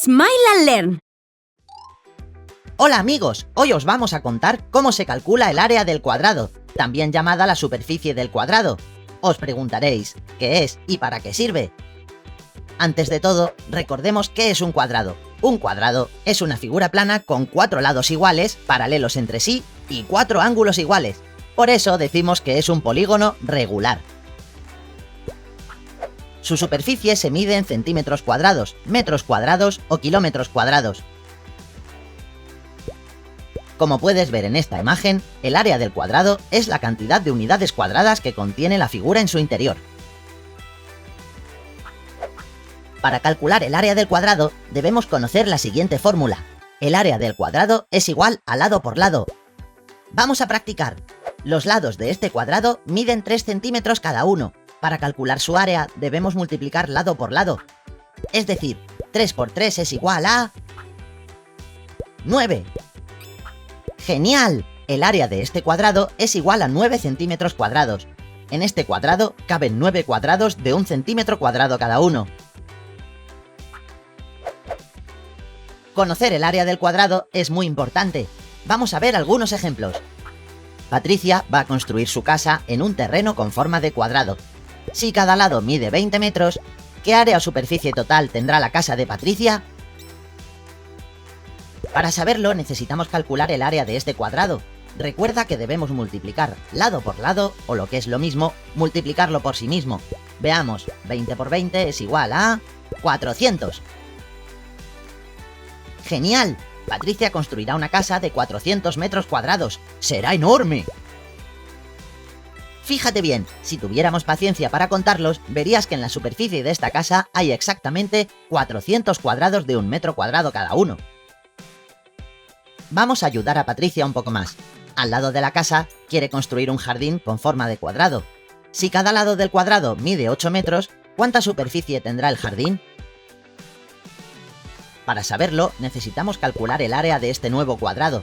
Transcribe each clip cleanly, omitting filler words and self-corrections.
Smile and Learn. Hola amigos, hoy os vamos a contar cómo se calcula el área del cuadrado, también llamada la superficie del cuadrado. Os preguntaréis, ¿qué es y para qué sirve? Antes de todo, recordemos qué es un cuadrado. Un cuadrado es una figura plana con 4 lados iguales, paralelos entre sí, y 4 ángulos iguales. Por eso decimos que es un polígono regular. Su superficie se mide en centímetros cuadrados, metros cuadrados o kilómetros cuadrados. Como puedes ver en esta imagen, el área del cuadrado es la cantidad de unidades cuadradas que contiene la figura en su interior. Para calcular el área del cuadrado, debemos conocer la siguiente fórmula. El área del cuadrado es igual a lado por lado. Vamos a practicar. Los lados de este cuadrado miden 3 centímetros cada uno. Para calcular su área, debemos multiplicar lado por lado. Es decir, 3 por 3 es igual a 9. ¡Genial! El área de este cuadrado es igual a 9 centímetros cuadrados. En este cuadrado caben 9 cuadrados de 1 centímetro cuadrado cada uno. Conocer el área del cuadrado es muy importante. Vamos a ver algunos ejemplos. Patricia va a construir su casa en un terreno con forma de cuadrado. Si cada lado mide 20 metros, ¿qué área o superficie total tendrá la casa de Patricia? Para saberlo necesitamos calcular el área de este cuadrado. Recuerda que debemos multiplicar lado por lado, o lo que es lo mismo, multiplicarlo por sí mismo. Veamos, 20 por 20 es igual a 400. ¡Genial! Patricia construirá una casa de 400 metros cuadrados. ¡Será enorme! Fíjate bien, si tuviéramos paciencia para contarlos, verías que en la superficie de esta casa hay exactamente 400 cuadrados de 1 metro cuadrado cada uno. Vamos a ayudar a Patricia un poco más. Al lado de la casa quiere construir un jardín con forma de cuadrado. Si cada lado del cuadrado mide 8 metros, ¿cuánta superficie tendrá el jardín? Para saberlo, necesitamos calcular el área de este nuevo cuadrado.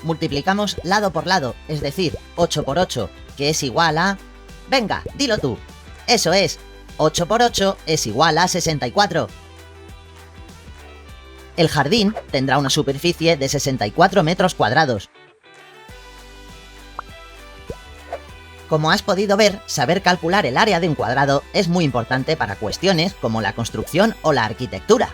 Multiplicamos lado por lado, es decir, 8 por 8, que es igual a... ¡Venga, dilo tú! Eso es, 8 por 8 es igual a 64. El jardín tendrá una superficie de 64 metros cuadrados. Como has podido ver, saber calcular el área de un cuadrado es muy importante para cuestiones como la construcción o la arquitectura.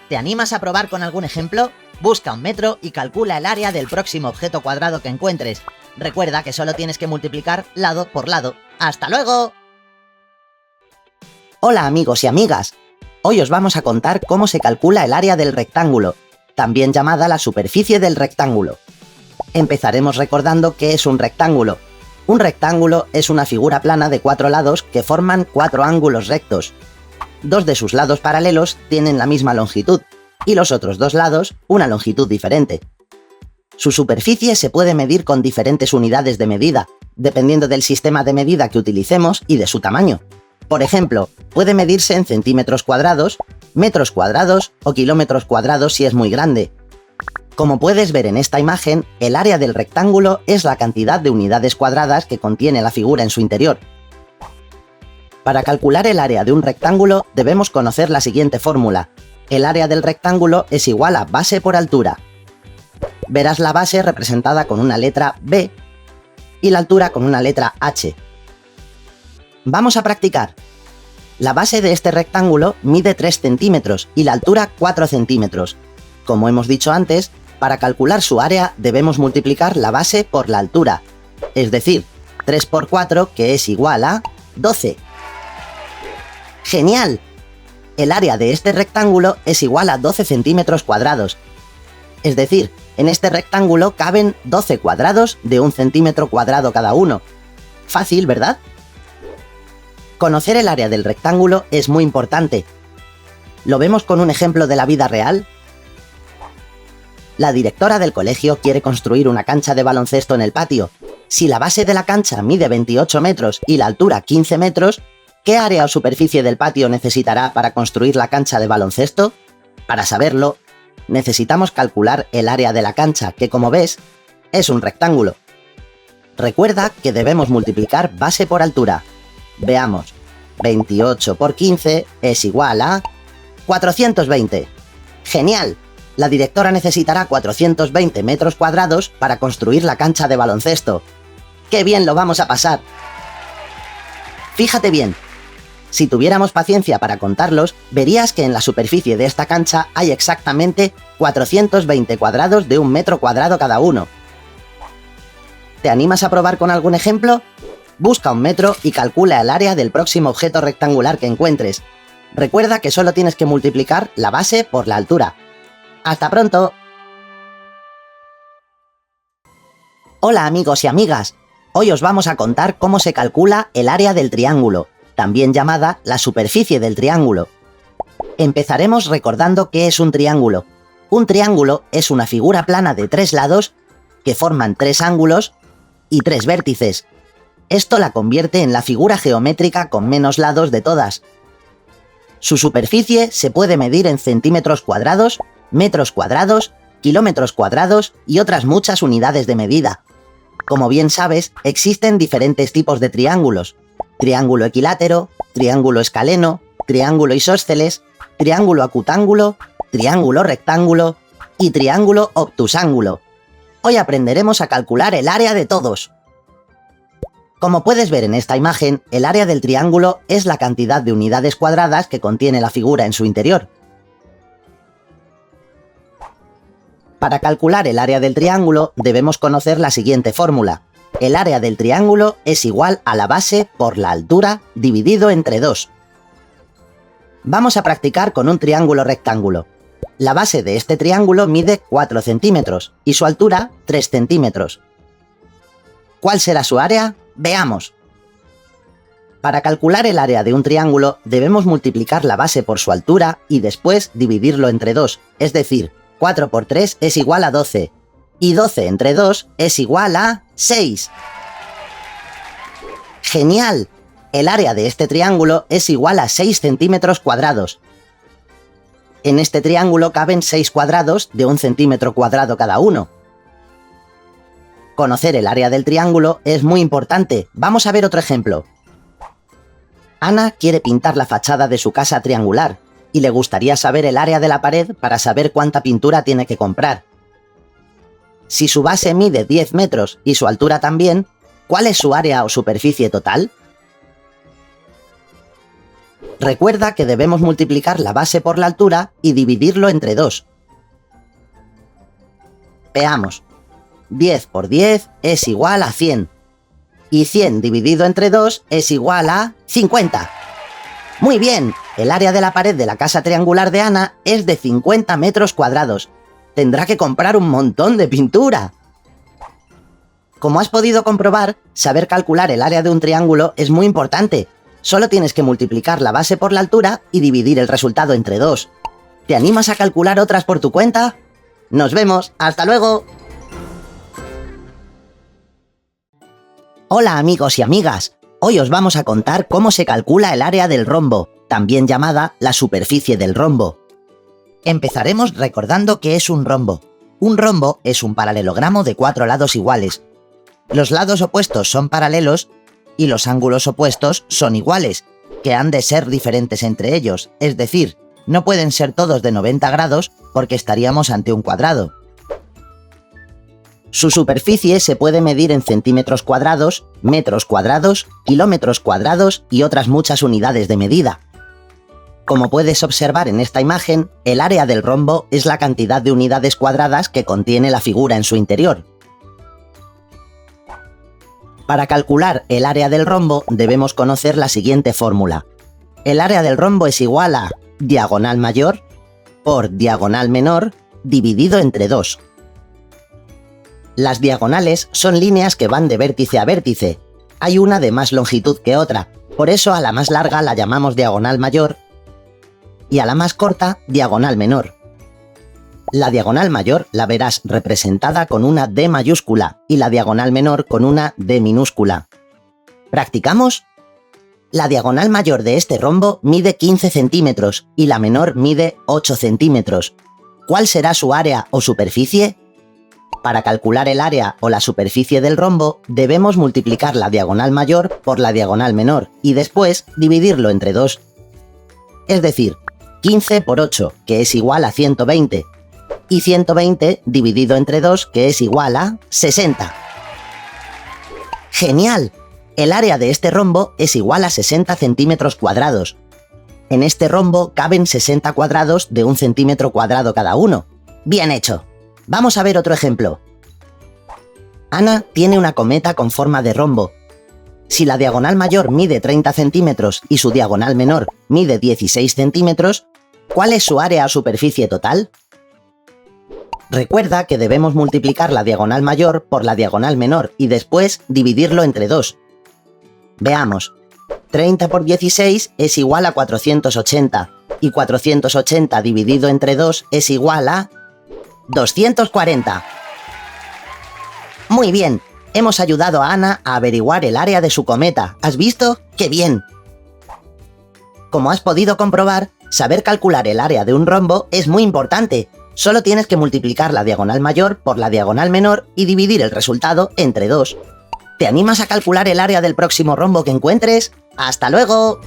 ¿Te animas a probar con algún ejemplo? Busca un metro y calcula el área del próximo objeto cuadrado que encuentres. Recuerda que solo tienes que multiplicar lado por lado. ¡Hasta luego! Hola amigos y amigas. Hoy os vamos a contar cómo se calcula el área del rectángulo, también llamada la superficie del rectángulo. Empezaremos recordando qué es un rectángulo. Un rectángulo es una figura plana de 4 lados que forman 4 ángulos rectos. 2 de sus lados paralelos tienen la misma longitud, y los otros 2 lados una longitud diferente. Su superficie se puede medir con diferentes unidades de medida, dependiendo del sistema de medida que utilicemos y de su tamaño. Por ejemplo, puede medirse en centímetros cuadrados, metros cuadrados o kilómetros cuadrados si es muy grande. Como puedes ver en esta imagen, el área del rectángulo es la cantidad de unidades cuadradas que contiene la figura en su interior. Para calcular el área de un rectángulo debemos conocer la siguiente fórmula. El área del rectángulo es igual a base por altura. Verás la base representada con una letra B y la altura con una letra H. Vamos a practicar. La base de este rectángulo mide 3 centímetros y la altura 4 centímetros. Como hemos dicho antes, para calcular su área debemos multiplicar la base por la altura, es decir, 3 por 4, que es igual a 12. ¡Genial! El área de este rectángulo es igual a 12 centímetros cuadrados. Es decir, en este rectángulo caben 12 cuadrados de 1 centímetro cuadrado cada uno. Fácil, ¿verdad? Conocer el área del rectángulo es muy importante. ¿Lo vemos con un ejemplo de la vida real? La directora del colegio quiere construir una cancha de baloncesto en el patio. Si la base de la cancha mide 28 metros y la altura 15 metros, ¿qué área o superficie del patio necesitará para construir la cancha de baloncesto? Para saberlo, necesitamos calcular el área de la cancha, que como ves, es un rectángulo. Recuerda que debemos multiplicar base por altura. Veamos, 28 por 15 es igual a 420. ¡Genial! La directora necesitará 420 metros cuadrados para construir la cancha de baloncesto. ¡Qué bien lo vamos a pasar! Fíjate bien. Si tuviéramos paciencia para contarlos, verías que en la superficie de esta cancha hay exactamente 420 cuadrados de 1 metro cuadrado cada uno. ¿Te animas a probar con algún ejemplo? Busca 1 metro y calcula el área del próximo objeto rectangular que encuentres. Recuerda que solo tienes que multiplicar la base por la altura. ¡Hasta pronto! Hola amigos y amigas. Hoy os vamos a contar cómo se calcula el área del triángulo, también llamada la superficie del triángulo. Empezaremos recordando qué es un triángulo. Un triángulo es una figura plana de 3 lados que forman 3 ángulos y 3 vértices. Esto la convierte en la figura geométrica con menos lados de todas. Su superficie se puede medir en centímetros cuadrados, metros cuadrados, kilómetros cuadrados y otras muchas unidades de medida. Como bien sabes, existen diferentes tipos de triángulos: triángulo equilátero, triángulo escaleno, triángulo isósceles, triángulo acutángulo, triángulo rectángulo y triángulo obtusángulo. Hoy aprenderemos a calcular el área de todos. Como puedes ver en esta imagen, el área del triángulo es la cantidad de unidades cuadradas que contiene la figura en su interior. Para calcular el área del triángulo debemos conocer la siguiente fórmula. El área del triángulo es igual a la base por la altura dividido entre 2. Vamos a practicar con un triángulo rectángulo. La base de este triángulo mide 4 centímetros y su altura 3 centímetros. ¿Cuál será su área? Veamos. Para calcular el área de un triángulo debemos multiplicar la base por su altura y después dividirlo entre 2, es decir, 4 por 3 es igual a 12, y 12 entre 2 es igual a 6. ¡Genial! El área de este triángulo es igual a 6 centímetros cuadrados. En este triángulo caben 6 cuadrados de 1 centímetro cuadrado cada uno. Conocer el área del triángulo es muy importante. Vamos a ver otro ejemplo. Ana quiere pintar la fachada de su casa triangular y le gustaría saber el área de la pared para saber cuánta pintura tiene que comprar. Si su base mide 10 metros y su altura también, ¿cuál es su área o superficie total? Recuerda que debemos multiplicar la base por la altura y dividirlo entre 2. Veamos. 10 por 10 es igual a 100. Y 100 dividido entre 2 es igual a 50. ¡Muy bien! El área de la pared de la casa triangular de Ana es de 50 metros cuadrados. Tendrá que comprar un montón de pintura. Como has podido comprobar, saber calcular el área de un triángulo es muy importante. Solo tienes que multiplicar la base por la altura y dividir el resultado entre 2. ¿Te animas a calcular otras por tu cuenta? ¡Nos vemos! ¡Hasta luego! Hola amigos y amigas. Hoy os vamos a contar cómo se calcula el área del rombo, también llamada la superficie del rombo. Empezaremos recordando qué es un rombo. Un rombo es un paralelogramo de 4 lados iguales. Los lados opuestos son paralelos y los ángulos opuestos son iguales, que han de ser diferentes entre ellos, es decir, no pueden ser todos de 90 grados porque estaríamos ante un cuadrado. Su superficie se puede medir en centímetros cuadrados, metros cuadrados, kilómetros cuadrados y otras muchas unidades de medida. Como puedes observar en esta imagen, el área del rombo es la cantidad de unidades cuadradas que contiene la figura en su interior. Para calcular el área del rombo debemos conocer la siguiente fórmula. El área del rombo es igual a diagonal mayor por diagonal menor dividido entre 2. Las diagonales son líneas que van de vértice a vértice. Hay una de más longitud que otra, por eso a la más larga la llamamos diagonal mayor y a la más corta diagonal menor. La diagonal mayor la verás representada con una D mayúscula y la diagonal menor con una D minúscula. ¿Practicamos? La diagonal mayor de este rombo mide 15 centímetros y la menor mide 8 centímetros. ¿Cuál será su área o superficie? Para calcular el área o la superficie del rombo, debemos multiplicar la diagonal mayor por la diagonal menor y después dividirlo entre 2. Es decir, 15 por 8, que es igual a 120. Y 120 dividido entre 2, que es igual a 60. ¡Genial! El área de este rombo es igual a 60 centímetros cuadrados. En este rombo caben 60 cuadrados de 1 centímetro cuadrado cada uno. ¡Bien hecho! Vamos a ver otro ejemplo. Ana tiene una cometa con forma de rombo. Si la diagonal mayor mide 30 centímetros y su diagonal menor mide 16 centímetros, ¿cuál es su área o superficie total? Recuerda que debemos multiplicar la diagonal mayor por la diagonal menor y después dividirlo entre 2. Veamos. 30 por 16 es igual a 480 y 480 dividido entre 2 es igual a 240. Muy bien, hemos ayudado a Ana a averiguar el área de su cometa. ¿Has visto? ¡Qué bien! Como has podido comprobar, saber calcular el área de un rombo es muy importante. Solo tienes que multiplicar la diagonal mayor por la diagonal menor y dividir el resultado entre 2. ¿Te animas a calcular el área del próximo rombo que encuentres? ¡Hasta luego!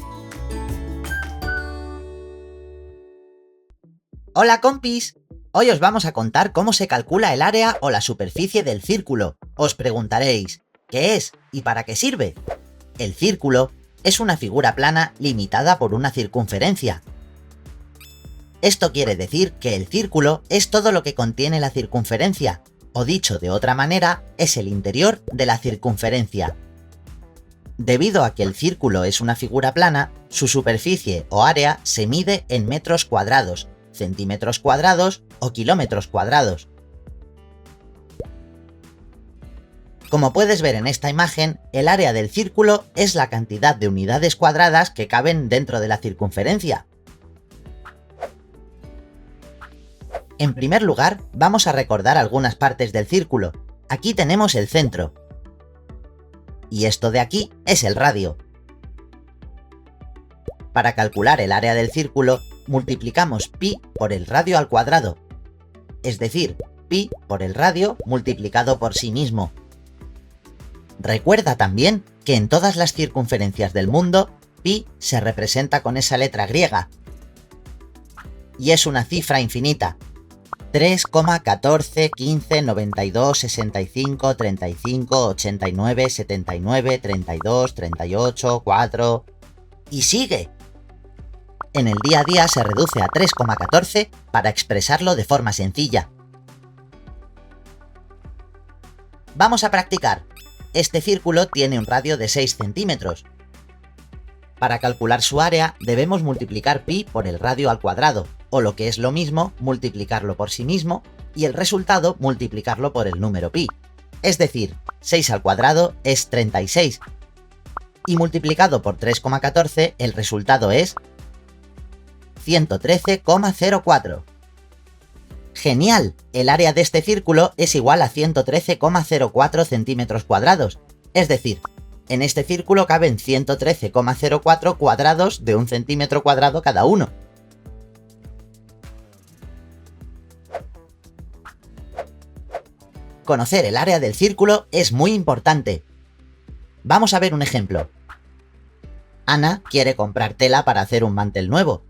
Hola compis, hoy os vamos a contar cómo se calcula el área o la superficie del círculo. Os preguntaréis, ¿qué es y para qué sirve? El círculo es una figura plana limitada por una circunferencia. Esto quiere decir que el círculo es todo lo que contiene la circunferencia, o dicho de otra manera, es el interior de la circunferencia. Debido a que el círculo es una figura plana, su superficie o área se mide en metros cuadrados, centímetros cuadrados o kilómetros cuadrados. Como puedes ver en esta imagen, el área del círculo es la cantidad de unidades cuadradas que caben dentro de la circunferencia. En primer lugar, vamos a recordar algunas partes del círculo. Aquí tenemos el centro. Y esto de aquí es el radio. Para calcular el área del círculo, multiplicamos pi por el radio al cuadrado. Es decir, pi por el radio multiplicado por sí mismo. Recuerda también que en todas las circunferencias del mundo, pi se representa con esa letra griega. Y es una cifra infinita. 3, 14, 15, 92, 65, 35, 89, 79, 32, 38, 4... ¡Y sigue! En el día a día se reduce a 3,14 para expresarlo de forma sencilla. Vamos a practicar. Este círculo tiene un radio de 6 centímetros. Para calcular su área debemos multiplicar pi por el radio al cuadrado, o lo que es lo mismo, multiplicarlo por sí mismo, y el resultado multiplicarlo por el número pi. Es decir, 6 al cuadrado es 36. Y multiplicado por 3,14 el resultado es 113,04. ¡Genial! El área de este círculo es igual a 113,04 centímetros cuadrados. Es decir, en este círculo caben 113,04 cuadrados de 1 centímetro cuadrado cada uno. Conocer el área del círculo es muy importante. Vamos a ver un ejemplo. Ana quiere comprar tela para hacer un mantel nuevo.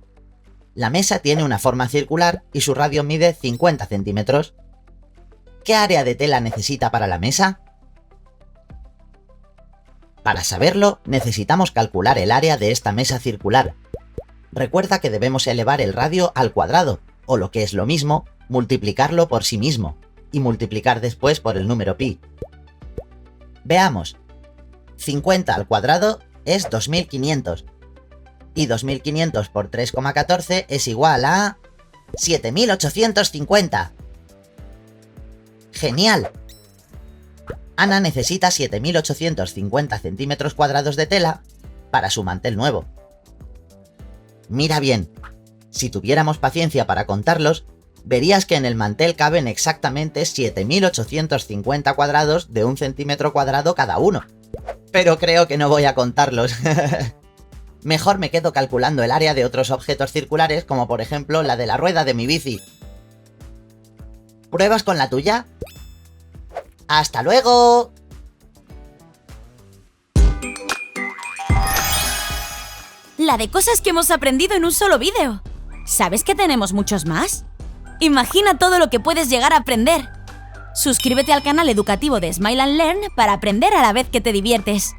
La mesa tiene una forma circular y su radio mide 50 centímetros. ¿Qué área de tela necesita para la mesa? Para saberlo, necesitamos calcular el área de esta mesa circular. Recuerda que debemos elevar el radio al cuadrado, o lo que es lo mismo, multiplicarlo por sí mismo, y multiplicar después por el número pi. Veamos. 50 al cuadrado es 2500. Y 2500 por 3,14 es igual a 7850. ¡Genial! Ana necesita 7850 centímetros cuadrados de tela para su mantel nuevo. Mira bien, si tuviéramos paciencia para contarlos, verías que en el mantel caben exactamente 7850 cuadrados de 1 centímetro cuadrado cada uno. Pero creo que no voy a contarlos. Mejor me quedo calculando el área de otros objetos circulares, como por ejemplo la de la rueda de mi bici. ¿Pruebas con la tuya? ¡Hasta luego! La de cosas que hemos aprendido en un solo vídeo. ¿Sabes que tenemos muchos más? Imagina todo lo que puedes llegar a aprender. Suscríbete al canal educativo de Smile and Learn para aprender a la vez que te diviertes.